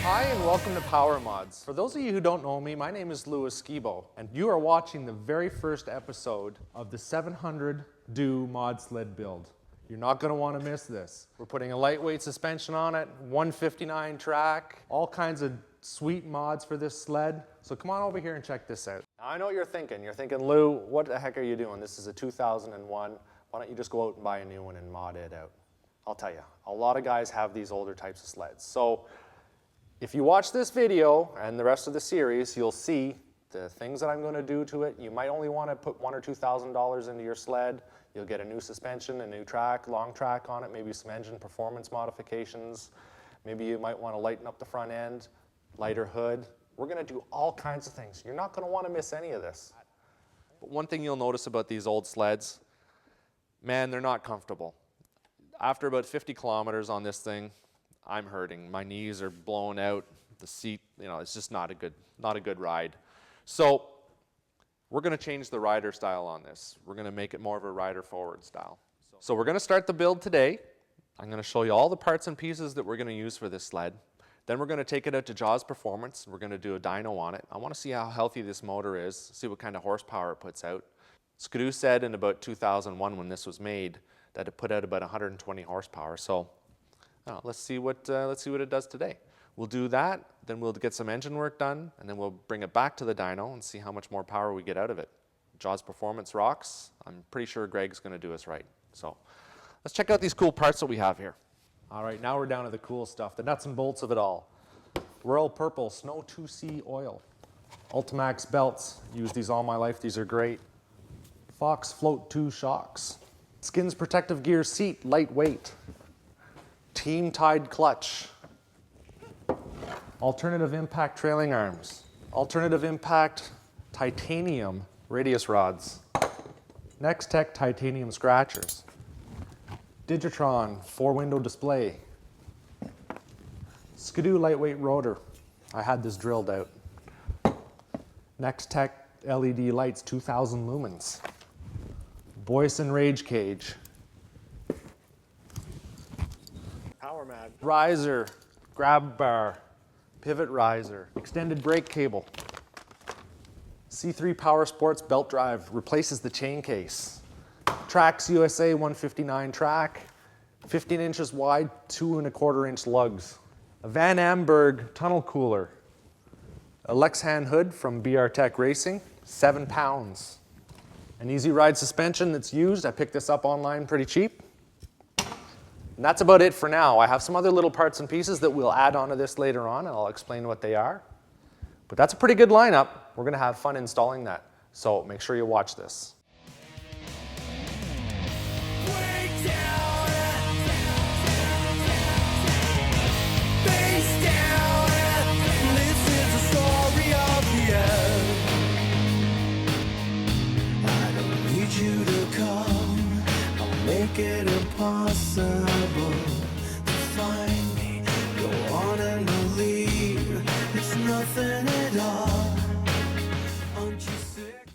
Hi and welcome to PowerModz. For those of you who don't know me, my name is Louis Skibo, and you are watching the very first episode of the 700 do mod sled build. You're not going to want to miss this. We're putting a lightweight suspension on it, 159 track, all kinds of sweet mods for this sled. So come on over here and check this out. Now I know what you're thinking. You're thinking, Lou, what the heck are you doing? This is a 2001. Why don't you just go out and buy a new one and mod it out? I'll tell you, a lot of guys have these older types of sleds. So if you watch this video and the rest of the series, you'll see the things that I'm going to do to it. You might only want to put $1,000 or $2,000 into your sled. You'll get a new suspension, a new track, long track on it, maybe some engine performance modifications. Maybe you might want to lighten up the front end, lighter hood. We're going to do all kinds of things. You're not going to want to miss any of this. But one thing you'll notice about these old sleds, man, they're not comfortable. After about 50 kilometers on this thing, I'm hurting. My knees are blown out. The seat, it's just not a good ride. So we're going to change the rider style on this. We're going to make it more of a rider forward style. So we're going to start the build today. I'm going to show you all the parts and pieces that we're going to use for this sled. Then we're going to take it out to Jaws Performance. We're going to do a dyno on it. I want to see how healthy this motor is, see what kind of horsepower it puts out. Skidoo said in about 2001 when this was made that it put out about 120 horsepower. So let's see what it does today. We'll do that, then we'll get some engine work done, and then we'll bring it back to the dyno and see how much more power we get out of it. Jaws Performance rocks. I'm pretty sure Greg's going to do us right. So let's check out these cool parts that we have here. All right, now we're down to the cool stuff, the nuts and bolts of it all. Royal Purple Snow 2C oil. Ultimax belts. Used these all my life. These are great. Fox Float 2 shocks. Skins Protective Gear seat, lightweight. Team tied clutch. Alternative Impact trailing arms. Alternative Impact titanium radius rods. Nex-Tech titanium scratchers. Digitron 4-window display. Skidoo lightweight rotor. I had this drilled out. Nex-Tech LED lights 2000 lumens. Boyson rage cage. PowerModz. Riser, grab bar, pivot riser, extended brake cable. C3 Power Sports belt drive replaces the chain case. Trax USA 159 track, 15 inches wide, 2¼ inch lugs. A Van Amberg tunnel cooler. A Lexan hood from BR Tech Racing, 7 pounds. An easy ride suspension that's used. I picked this up online pretty cheap. And that's about it for now. I have some other little parts and pieces that we'll add onto this later on, and I'll explain what they are. But that's a pretty good lineup. We're going to have fun installing that. So make sure you watch this. Make it impossible to find me. Go on and believe it's nothing at all.